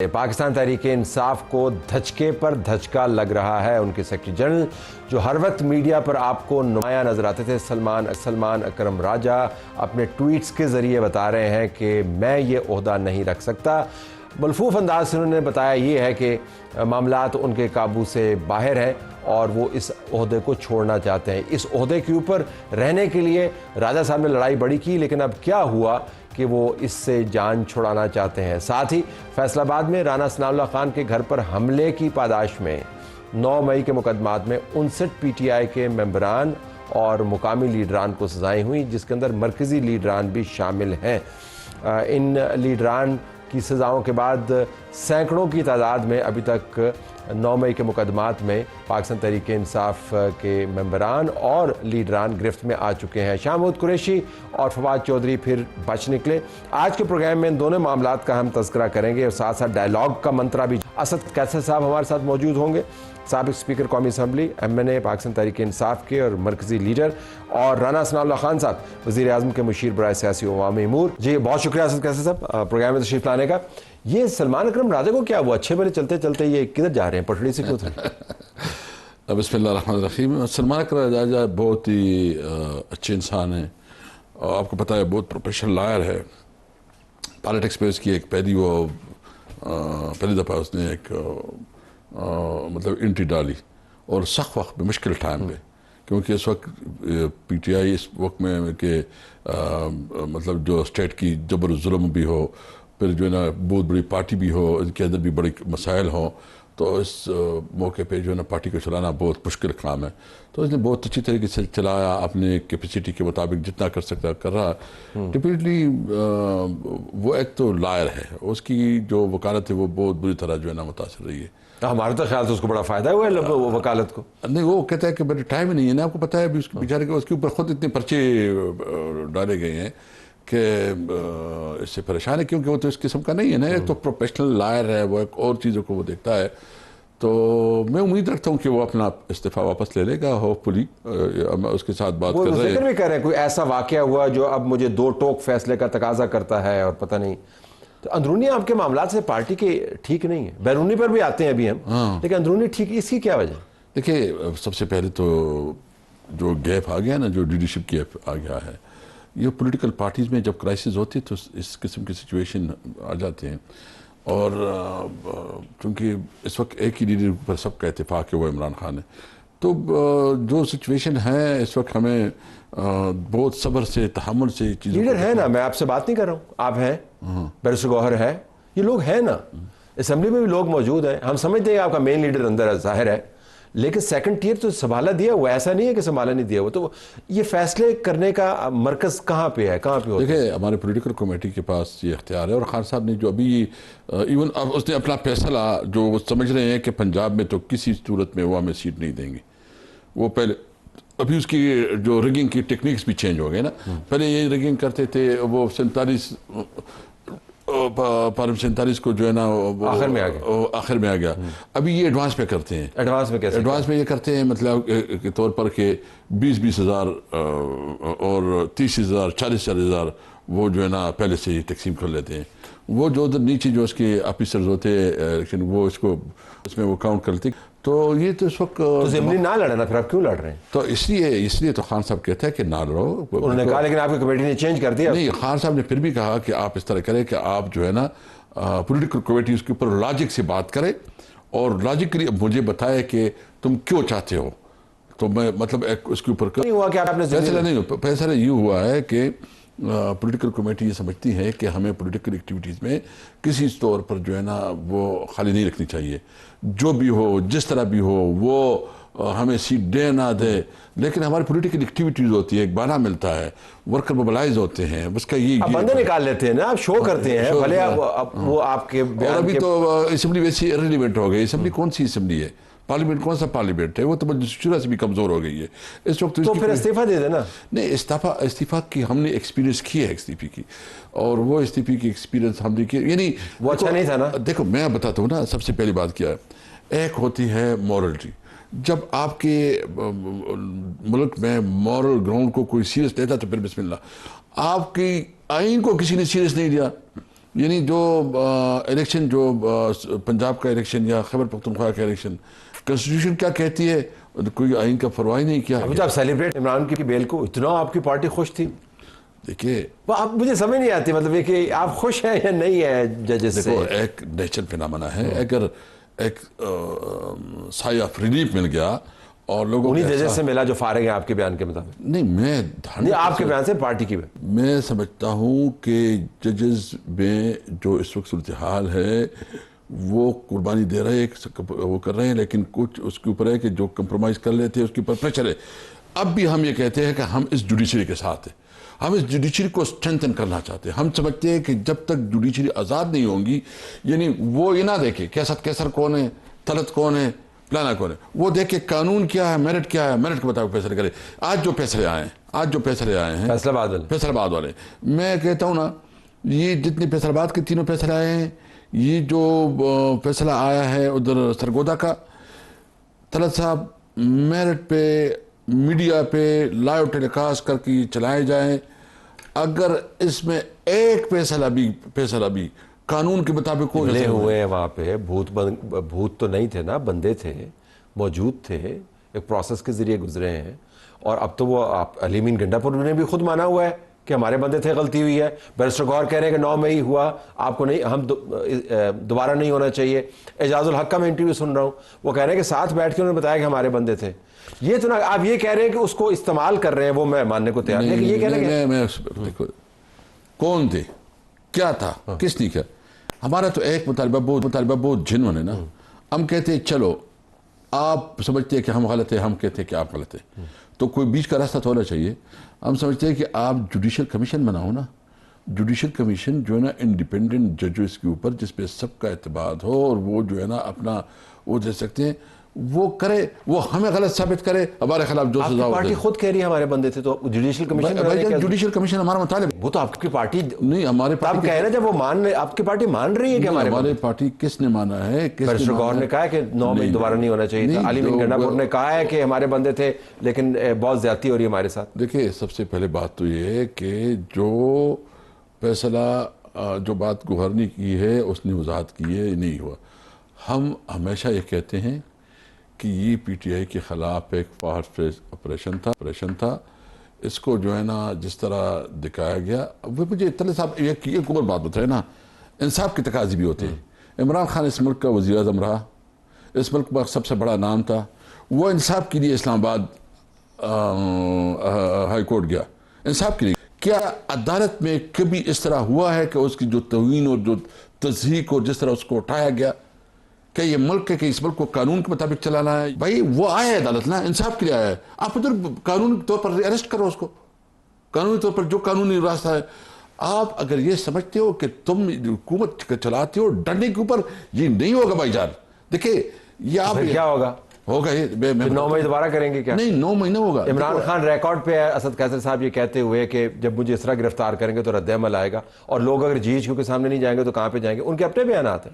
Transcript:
پاکستان تحریک انصاف کو دھچکے پر دھچکا لگ رہا ہے۔ ان کے سیکرٹری جنرل جو ہر وقت میڈیا پر آپ کو نمایاں نظر آتے تھے، سلمان اکرم راجہ، اپنے ٹویٹس کے ذریعے بتا رہے ہیں کہ میں یہ عہدہ نہیں رکھ سکتا۔ ملفوف انداز سے انہوں نے بتایا یہ ہے کہ معاملات ان کے قابو سے باہر ہیں اور وہ اس عہدے کو چھوڑنا چاہتے ہیں۔ اس عہدے کے اوپر رہنے کے لیے راجہ صاحب نے لڑائی بڑی کی، لیکن اب کیا ہوا کہ وہ اس سے جان چھڑانا چاہتے ہیں۔ ساتھ ہی فیصل آباد میں رانا ثناء اللہ خان کے گھر پر حملے کی پاداش میں 9 مئی کے مقدمات میں 59 پی ٹی آئی کے ممبران اور مقامی لیڈران کو سزائیں ہوئیں، جس کے اندر مرکزی لیڈران بھی شامل ہیں۔ ان لیڈران کی سزاؤں کے بعد سینکڑوں کی تعداد میں ابھی تک 9 مئی کے مقدمات میں پاکستان تحریک انصاف کے ممبران اور لیڈران گرفت میں آ چکے ہیں۔ شاہ محمود قریشی اور فواد چودھری پھر بچ نکلے۔ آج کے پروگرام میں ان دونوں معاملات کا ہم تذکرہ کریں گے اور ساتھ ساتھ ڈائیلاگ کا منترا بھی۔ اسد قیصر صاحب ہمارے ساتھ موجود ہوں گے، سابق اسپیکر قومی اسمبلی، ایم پاکستان تحریک انصاف کے اور مرکزی لیڈر، اور رانا ثناء اللہ خان صاحب وزیر اعظم کے مشیر برائے سیاسی و عوامی امور۔ جی بہت شکریہ اسد قیصر صاحب پروگرام میں تشریف لانے کا۔ یہ سلمان اکرم راجہ کو کیا ہوا؟ اچھے بھلے چلتے چلتے یہ کدھر جا رہے ہیں؟ پٹڑی سے کیوں تھے؟ بسم اللہ الرحمن الرحیم۔ سلمان اکرم راجہ بہت ہی اچھے انسان ہیں اور آپ کو پتہ ہے بہت پروفیشنل لائر ہے۔ پالیٹکس میں اس کی ایک پہلی دفعہ اس نے ایک مطلب انٹری ڈالی اور سخت وقت میں، مشکل ٹائم پہ، کیونکہ اس وقت پی ٹی آئی اس وقت میں کہ مطلب جو اسٹیٹ کی جبر ظلم بھی ہو، پھر جو ہے نا بہت بڑی پارٹی بھی ہو، ان کے اندر بھی بڑے مسائل ہوں، تو اس موقع پہ جو ہے نا پارٹی کو چلانا بہت مشکل کام ہے۔ تو اس نے بہت اچھی طریقے سے چلایا، اپنے کیپیسٹی کے مطابق جتنا کر سکتا کر رہا۔ ڈیفینیٹلی وہ ایک تو لائر ہے، اس کی جو وکالت ہے وہ بہت بری طرح جو ہے نا متاثر رہی ہے۔ ہمارا تو خیال سے اس کو بڑا فائدہ ہوا ہے وکالت کو۔ نہیں، وہ کہتا ہے کہ میرے ٹائم ہی نہیں ہے نا، آپ کو پتہ ہے ابھی اس کے بیچارے اس کے اوپر خود اتنے پرچے ڈالے گئے ہیں کہ اس سے پریشان ہے، کیونکہ وہ تو اس قسم کا نہیں ہے نا، ایک تو پروفیشنل لائر ہے، وہ ایک اور چیزوں کو وہ دیکھتا ہے۔ تو میں امید رکھتا ہوں کہ وہ اپنا استعفیٰ واپس لے لے گا، ہوپ فلی اس کے ساتھ بات کر رہے ہیں۔ وہ ذکر بھی کر رہے ہیں کوئی ایسا واقعہ ہوا جو اب مجھے 2 ٹوک فیصلے کا تقاضا کرتا ہے، اور پتہ نہیں۔ تو اندرونی آپ کے معاملات سے پارٹی کے ٹھیک نہیں ہے، بیرونی پر بھی آتے ہیں ابھی ہم، لیکن اندرونی ٹھیک، اس کی کیا وجہ؟ دیکھیے، سب سے پہلے تو جو گیپ آ گیا نا، جو لیڈرشپ گیپ آ گیا ہے، یہ پولیٹیکل پارٹیز میں جب کرائسس ہوتی ہے تو اس قسم کی سچویشن آ جاتے ہیں، اور چونکہ اس وقت ایک ہی لیڈر پر سب کا اتفاق ہے، وہ عمران خان ہے، تو جو سچویشن ہے اس وقت ہمیں بہت صبر سے، تحمل سے چیزوں۔ لیڈر ہے نا، میں آپ سے بات نہیں کر رہا ہوں، آپ ہیں، بیرسٹر گوہر ہے، یہ لوگ ہیں نا، اسمبلی میں بھی لوگ موجود ہیں، ہم سمجھتے ہیں آپ کا مین لیڈر اندر ظاہر ہے، لیکن سیکنڈ ٹیئر تو سنبھالا دیا ہوا، ایسا نہیں ہے کہ سنبھالا نہیں دیا ہوا۔ تو یہ فیصلے کرنے کا مرکز کہاں پہ ہے، کہاں پہ ہوتا ہے؟ دیکھیں، ہمارے پولیٹیکل کمیٹی کے پاس یہ اختیار ہے، اور خان صاحب نے جو ابھی ایون اس نے اپنا فیصلہ جو وہ سمجھ رہے ہیں کہ پنجاب میں تو کسی صورت میں وہ ہمیں سیٹ نہیں دیں گے، وہ پہلے ابھی اس کی جو ریگنگ کی ٹیکنیکس بھی چینج ہو گئے نا۔ پہلے یہ ریگنگ کرتے تھے، وہ 47 کو جو ہے نا آخر میں آ گیا، ابھی یہ ایڈوانس میں کرتے ہیں۔ ایڈوانس میں کیسے؟ ایڈوانس میں یہ کرتے ہیں مطلب کے طور پر کہ 20 ہزار اور 30 ہزار، 40 ہزار وہ جو ہے نا پہلے سے ہی تقسیم کر لیتے ہیں۔ وہ جو ادھر نیچے جو اس کے آفیسرز ہوتے ہیں، لیکن وہ اس میں وہ کاؤنٹ کرتے۔ تو یہ تو اس وقت اسمبلی نہ لڑنا، پھر آپ کیوں لڑ رہے ہیں؟ تو اس لیے تو خان صاحب کہتے ہیں کہ نہ لڑو۔ انہوں نے کہا لیکن آپ کی کمیٹی نے چینج کر دیا۔ نہیں، خان صاحب نے پھر بھی کہا کہ آپ اس طرح کریں کہ آپ جو ہے نا پولیٹیکل کمیٹی اس کے اوپر لاجک سے بات کریں، اور لاجکلی مجھے بتائے کہ تم کیوں چاہتے ہو، تو میں مطلب اس کے اوپر نہیں ہوا کہ آپ نے فیصلہ نہیں ہوا۔ فیصلہ یہ ہوا ہے کہ پولیٹیکل کمیٹی یہ سمجھتی ہے کہ ہمیں پولیٹیکل ایکٹیویٹیز میں کسی طور پر جو ہے نا وہ خالی نہیں رکھنی چاہیے، جو بھی ہو، جس طرح بھی ہو، وہ ہمیں سیٹ دے نہ دے، لیکن ہماری پولیٹیکل ایکٹیویٹیز ہوتی ہے، ایک بانا ملتا ہے، ورکر موبلائز ہوتے ہیں، اس کا یہ بندے نکال لیتے ہیں نا، آپ شو کرتے ہیں، بھلے وہ آپ کے اور ابھی تو اسمبلی ویسی ریلیونٹ ہو گئی۔ اسمبلی کون سی اسمبلی ہے؟ پارلیمنٹ کون سا پارلیمنٹ ہے؟ وہ تو شروع سے بھی کمزور ہو گئی ہے اس وقت۔ تو پھر استعفیٰ دے دینا۔ نہیں، استعفیٰ کی ہم نے ایکسپیرینس کی ہے استعفی کی، اور وہ استعفی کی ایکسپیرینس ہم نے کی، یعنی وہ اچھا نہیں تھا نا۔ دیکھو، میں بتاتا ہوں نا، سب سے پہلی بات کیا ہے، ایک ہوتی ہے مورلٹی۔ جب آپ کے ملک میں مورل گراؤنڈ کو کوئی سیریس لیتا تو پھر بسم اللہ۔ آپ کی آئین کو کسی نے سیریس نہیں لیا، یعنی جو الیکشن جو پنجاب کا الیکشن یا خیبر پختونخوا کا الیکشن، کنسٹیٹیوشن کیا کہتی ہے؟ کوئی آئین کا پرواہ نہیں کیا. ابھی تو آپ سیلیبریٹ عمران کی بیل کو اتنا آپ کی پارٹی خوش تھی. دیکھیے وہ آپ مجھے سمجھ نہیں آتی مطلب یہ کہ آپ خوش ہیں یا نہیں ہیں ججز سے. دیکھو ایک نیچرل فینامنا ہے. اگر ایک سائے آف ریلیف مل گیا اور لوگوں انہی ججز سے ملا جو فارغ ہیں آپ کے بیان کے مطابق. نہیں آپ کے بیان سے پارٹی کی میں سمجھتا ہوں کہ ججز میں جو اس وقت صورتحال ہے وہ قربانی دے رہے ہیں، وہ کر رہے ہیں، لیکن کچھ اس کے اوپر ہے کہ جو کمپرومائز کر لیتے ہیں اس کے اوپر پریشر ہے. اب بھی ہم یہ کہتے ہیں کہ ہم اس جوڈیشری کے ساتھ ہیں، ہم اس جوڈیشری کو اسٹرینتھن کرنا چاہتے ہیں. ہم سمجھتے ہیں کہ جب تک جوڈیشری آزاد نہیں ہوں گی، یعنی وہ یہ نہ دیکھے کیسر کیسر کون ہے، طلعت کون ہے، پلانا کون ہے، وہ دیکھے قانون کیا ہے، میرٹ کیا ہے، میرٹ کے مطابق فیصلے کرے. آج جو فیصلے آئے ہیں فیصل آباد والے، میں کہتا ہوں نا، یہ جتنے فیصل آباد کے تینوں فیصلے آئے ہیں، یہ جو فیصلہ آیا ہے ادھر سرگودا کا، طلعت صاحب میرٹ پہ میڈیا پہ لائیو ٹیلی کاسٹ کر کے چلائے جائیں. اگر اس میں ایک فیصلہ بھی قانون کے مطابق لے ہوئے ہیں وہاں پہ بھوت تو نہیں تھے نا، بندے تھے، موجود تھے، ایک پروسیس کے ذریعے گزرے ہیں. اور اب تو وہ علی امین گنڈا پور نے بھی خود مانا ہوا ہے کہ ہمارے بندے تھے، غلطی ہوئی ہے. بیرسٹر غور کہہ رہے ہیں کہ 9 مئی ہوا، آپ کو نہیں، ہم دوبارہ نہیں ہونا چاہیے. اعجاز الحق کا میں انٹرویو سن رہا ہوں، وہ کہہ رہے ہیں کہ ساتھ بیٹھ کے انہوں نے بتایا کہ ہمارے بندے تھے. یہ تو نا آپ یہ کہہ رہے ہیں کہ اس کو استعمال کر رہے ہیں، وہ میں ماننے کو تیار نہیں. یہ کہہ رہے ہیں کون تھے، کیا تھا، کس نے کیا. ہمارا تو ایک مطالبہ بہت جنون ہے نا. ہم کہتے ہیں چلو آپ سمجھتے ہیں کہ ہم غلط ہیں، ہم کہتے ہیں کہ آپ غلط ہیں، تو کوئی بیچ کا راستہ تو ہونا چاہیے. ہم سمجھتے ہیں کہ آپ جوڈیشل کمیشن بناؤ نا. جوڈیشل کمیشن جو ہے نا انڈیپینڈنٹ ججز کے اوپر، جس پہ سب کا اعتماد ہو، اور وہ جو ہے نا اپنا وہ دے سکتے ہیں، وہ کرے، وہ ہمیں غلط ثابت کرے، ہمارے خلاف جو سزا ہو. پارٹی خود کہہ رہی ہے ہمارے بندے تھے، تو جوڈیشل کمیشن جوڈیشل کمیشن ہمارا مطالبہ. وہ تو آپ کی پارٹی نہیں، ہمارے آپ کہہ رہے ہیں جب وہ آپ کی پارٹی مان رہی ہے کہ ہمارے پارٹی کس نے مانا ہے؟ بیرسٹر غور نے کہا ہے کہ 9 مئی دوبارہ نہیں ہونا چاہیے تھا. علی امین گنڈا پور نے کہا ہے کہ ہمارے بندے تھے لیکن بہت زیادتی ہو رہی ہے ہمارے ساتھ. دیکھیں سب سے پہلے بات تو یہ ہے کہ جو فیصلہ جو بات گوہر نے کی ہے اس نے وضاحت کی ہے، نہیں ہوا. ہم ہمیشہ یہ کہتے ہیں کہ یہ پی ٹی آئی کے خلاف ایک فارس آپریشن تھا. اس کو جو ہے نا جس طرح دکھایا گیا، وہ مجھے طلعت صاحب ایک اور بات بتائے نا، انصاف کے تقاضے بھی ہوتے ہیں. عمران خان اس ملک کا وزیر اعظم رہا، اس ملک کا سب سے بڑا نام تھا، وہ انصاف کے لیے اسلام آباد ہائی کورٹ گیا انصاف کے لیے. کیا عدالت میں کبھی اس طرح ہوا ہے کہ اس کی جو توہین اور جو تضحیک اور جس طرح اس کو اٹھایا گیا، کہ یہ ملک ہے کہ اس ملک کو قانون کے مطابق چلانا ہے؟ بھائی وہ آیا ہے عدالت نا، انصاف کے لیے آیا ہے. آپ ادھر قانونی طور پر اریسٹ کرو اس کو، قانونی طور پر جو قانونی راستہ ہے. آپ اگر یہ سمجھتے ہو کہ تم حکومت چلاتے ہو ڈنڈے کے اوپر، یہ نہیں ہوگا بھائی جان. دیکھیں یہ آپ کیا ہوگا 9 مئی دوبارہ کریں گے کیا؟ نہیں 9 مہینہ ہوگا. عمران خان ریکارڈ پہ ہے اسد قیصر صاحب یہ کہتے ہوئے کہ جب مجھے اس طرح گرفتار کریں گے تو رد عمل آئے گا، اور لوگ اگر جی ایچ کیو کے سامنے نہیں جائیں گے تو کہاں پہ جائیں گے؟ ان کے اپنے بیانات ہیں.